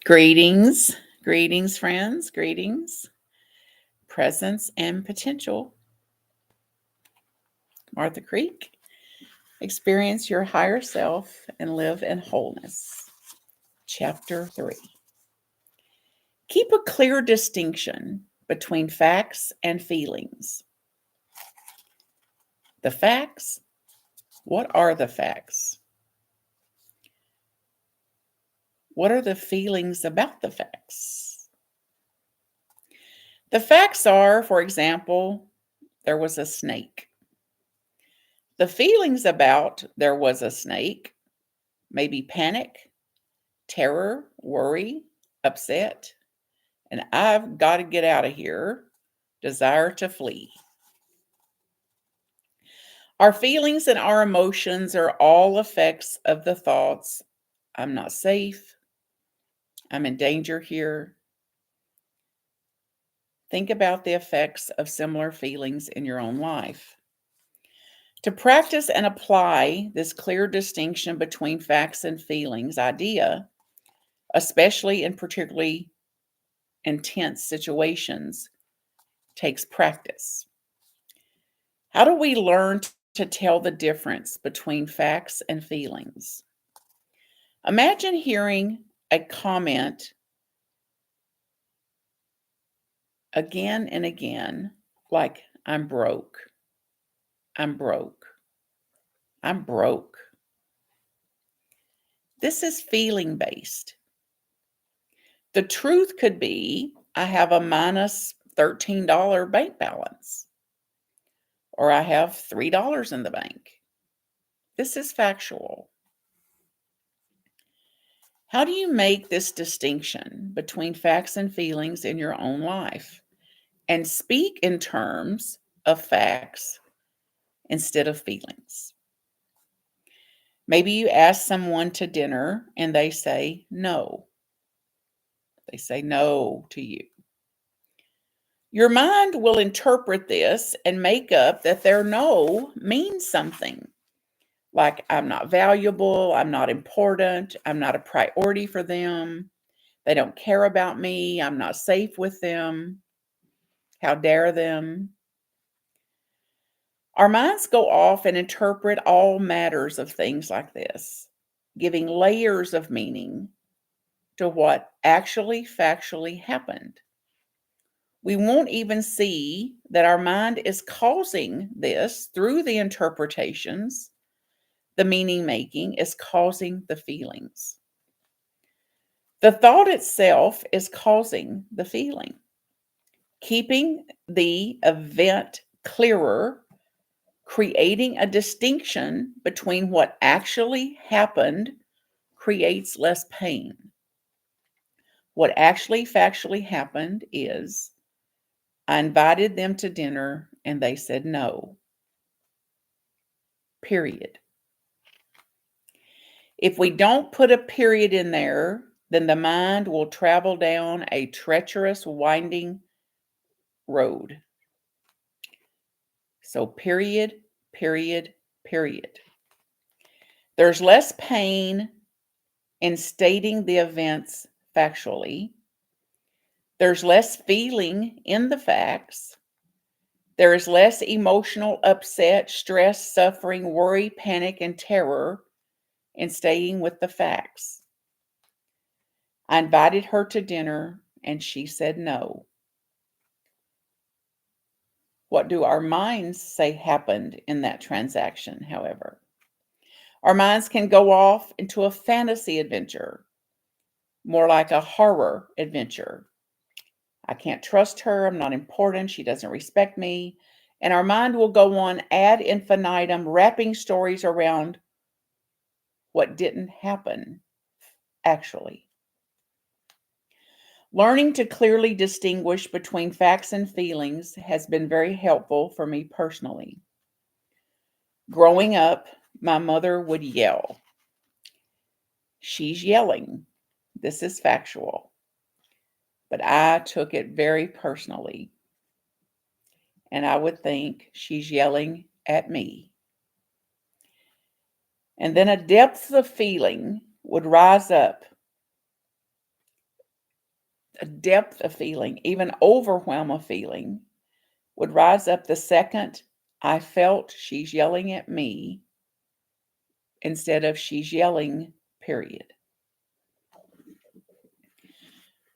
Greetings, greetings, friends, greetings, presence and potential. Martha Creek, experience your higher self and live in wholeness. Chapter 3. Keep a clear distinction between facts and feelings. The facts? What are the facts? What are the feelings about the facts? The facts are, for example, there was a snake. The feelings about there was a snake, maybe panic, terror, worry, upset, and I've got to get out of here, desire to flee. Our feelings and our emotions are all effects of the thoughts, I'm not safe, I'm in danger here. Think about the effects of similar feelings in your own life. To practice and apply this clear distinction between facts and feelings idea, especially in particularly intense situations, takes practice. How do we learn to tell the difference between facts and feelings? Imagine hearing a comment again and again, like, I'm broke, I'm broke, I'm broke. This is feeling based. The truth could be, I have a minus $13 bank balance, or I have $3 in the bank. This is factual. How do you make this distinction between facts and feelings in your own life and speak in terms of facts instead of feelings? Maybe you ask someone to dinner and they say no. They say no to you. Your mind will interpret this and make up that their no means something. Like, I'm not valuable, I'm not important, I'm not a priority for them, they don't care about me, I'm not safe with them, how dare them. Our minds go off and interpret all matters of things like this, giving layers of meaning to what actually factually happened. We won't even see that our mind is causing this through the interpretations. The meaning making is causing the feelings. The thought itself is causing the feeling. Keeping the event clearer, creating a distinction between what actually happened, creates less pain. What actually factually happened is I invited them to dinner and they said no. Period. If we don't put a period in there, then the mind will travel down a treacherous, winding road. So, period, period, period. There's less pain in stating the events factually. There's less feeling in the facts. There is less emotional upset, stress, suffering, worry, panic, and terror in staying with the facts. I invited her to dinner and she said no. What do our minds say happened in that transaction, however? Our minds can go off into a fantasy adventure, more like a horror adventure. I can't trust her. I'm not important. She doesn't respect me. And our mind will go on ad infinitum, wrapping stories around what didn't happen, actually. Learning to clearly distinguish between facts and feelings has been very helpful for me personally. Growing up, my mother would yell. She's yelling. This is factual. But I took it very personally. And I would think she's yelling at me. And then a depth of feeling would rise up A depth of feeling, even overwhelm of feeling, would rise up the second I felt she's yelling at me instead of she's yelling, period.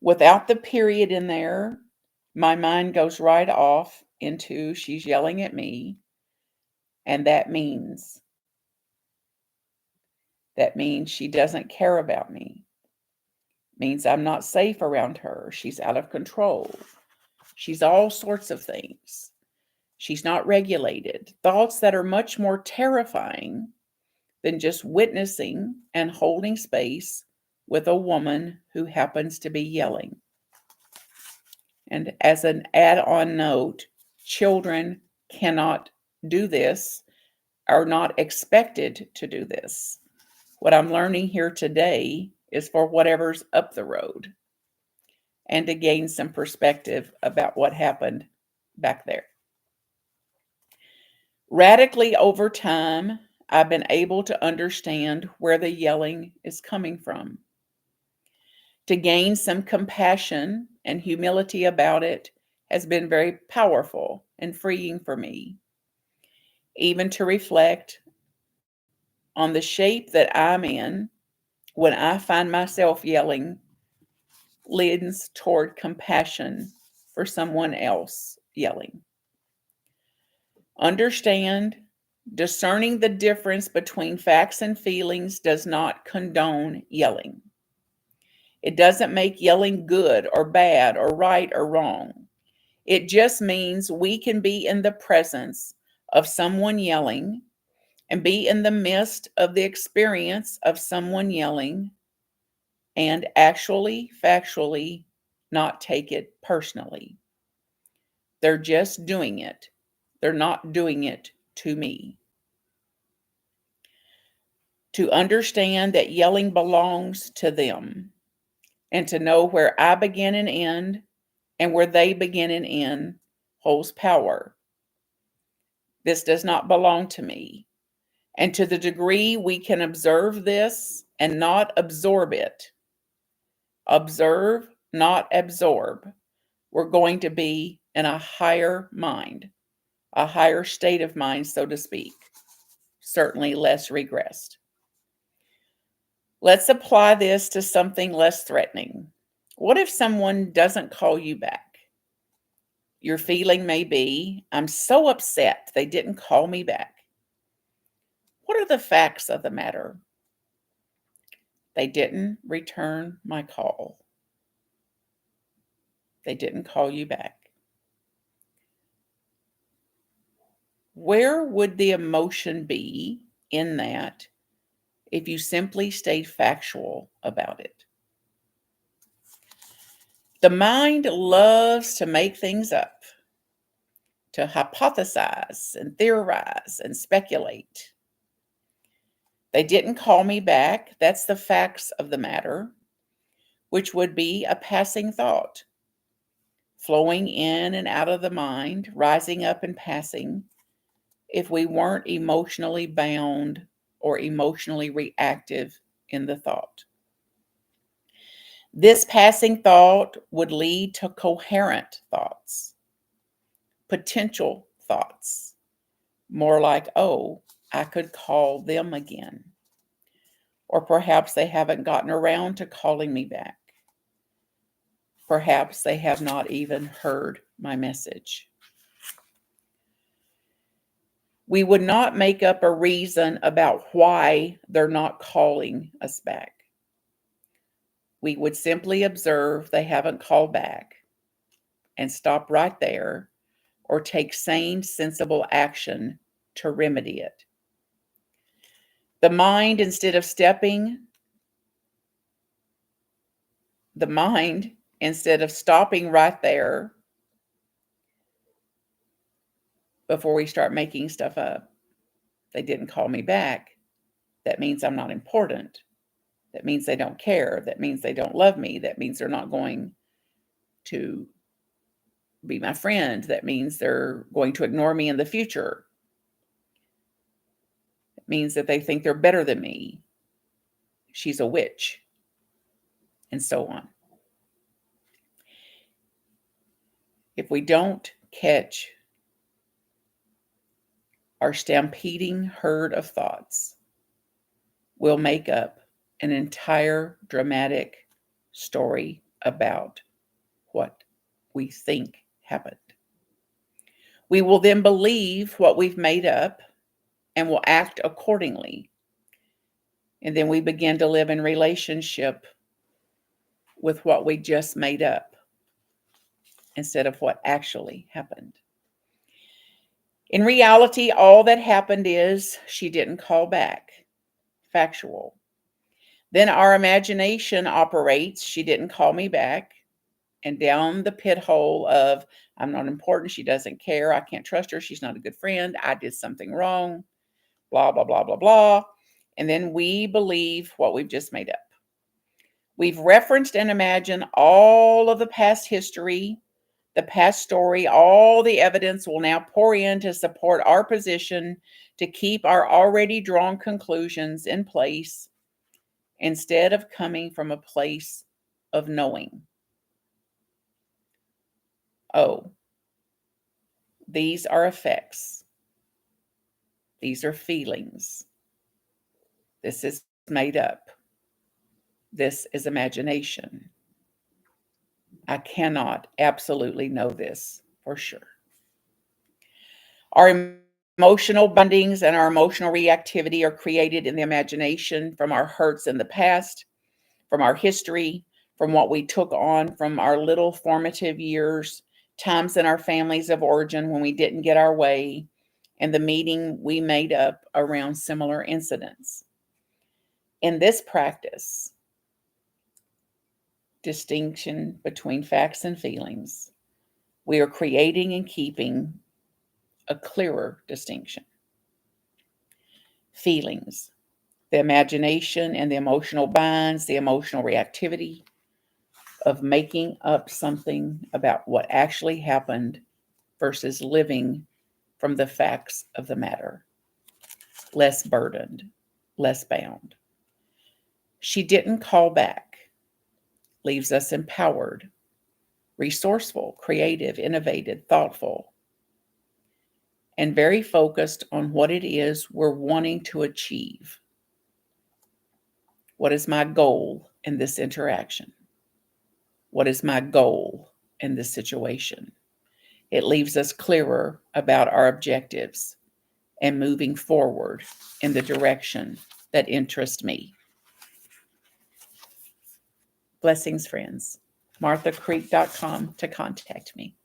Without the period in there, my mind goes right off into she's yelling at me, and that means she doesn't care about me. Means I'm not safe around her. She's out of control. She's all sorts of things. She's not regulated. Thoughts that are much more terrifying than just witnessing and holding space with a woman who happens to be yelling. And as an add-on note, children cannot do this, are not expected to do this. What I'm learning here today is for whatever's up the road and to gain some perspective about what happened back there. Radically over time, I've been able to understand where the yelling is coming from. To gain some compassion and humility about it has been very powerful and freeing for me. Even to reflect on the shape that I'm in when I find myself yelling leans toward compassion for someone else yelling. Understand, discerning the difference between facts and feelings does not condone yelling. It doesn't make yelling good or bad or right or wrong. It just means we can be in the presence of someone yelling and be in the midst of the experience of someone yelling and actually, factually, not take it personally. They're just doing it. They're not doing it to me. To understand that yelling belongs to them and to know where I begin and end and where they begin and end holds power. This does not belong to me. And to the degree we can observe this and not absorb it, observe, not absorb, we're going to be in a higher mind, a higher state of mind, so to speak, certainly less regressed. Let's apply this to something less threatening. What if someone doesn't call you back? Your feeling may be, I'm so upset they didn't call me back. What are the facts of the matter? They didn't return my call. They didn't call you back. Where would the emotion be in that if you simply stayed factual about it? The mind loves to make things up, to hypothesize and theorize and speculate. They didn't call me back. That's the facts of the matter, which would be a passing thought, flowing in and out of the mind, rising up and passing, if we weren't emotionally bound or emotionally reactive in the thought. This passing thought would lead to coherent thoughts, potential thoughts, more like, oh, I could call them again. Or perhaps they haven't gotten around to calling me back. Perhaps they have not even heard my message. We would not make up a reason about why they're not calling us back. We would simply observe they haven't called back and stop right there or take sane, sensible action to remedy it. The mind, instead of stopping right there before we start making stuff up, they didn't call me back. That means I'm not important. That means they don't care. That means they don't love me. That means they're not going to be my friend. That means they're going to ignore me in the future. It means that they think they're better than me. She's a witch. And so on. If we don't catch our stampeding herd of thoughts, we'll make up an entire dramatic story about what we think happened. We will then believe what we've made up and will act accordingly. And then we begin to live in relationship with what we just made up instead of what actually happened. In reality, all that happened is she didn't call back. Factual. Then our imagination operates. She didn't call me back. And down the pit hole of, I'm not important. She doesn't care. I can't trust her. She's not a good friend. I did something wrong. Blah, blah, blah, blah, blah. And then we believe what we've just made up. We've referenced and imagined all of the past history, the past story. All the evidence will now pour in to support our position, to keep our already drawn conclusions in place, instead of coming from a place of knowing. Oh, these are effects. These are feelings. This is made up. This is imagination. I cannot absolutely know this for sure. Our emotional bindings and our emotional reactivity are created in the imagination from our hurts in the past, from our history, from what we took on from our little formative years, times in our families of origin when we didn't get our way, and the meaning we made up around similar incidents. In this practice, distinction between facts and feelings, we are creating and keeping a clearer distinction. Feelings, the imagination and the emotional binds, the emotional reactivity of making up something about what actually happened versus living from the facts of the matter. Less burdened, less bound. She didn't call back, leaves us empowered, resourceful, creative, innovative, thoughtful, and very focused on what it is we're wanting to achieve. What is my goal in this interaction? What is my goal in this situation? It leaves us clearer about our objectives and moving forward in the direction that interests me. Blessings, friends. MarthaCreek.com to contact me.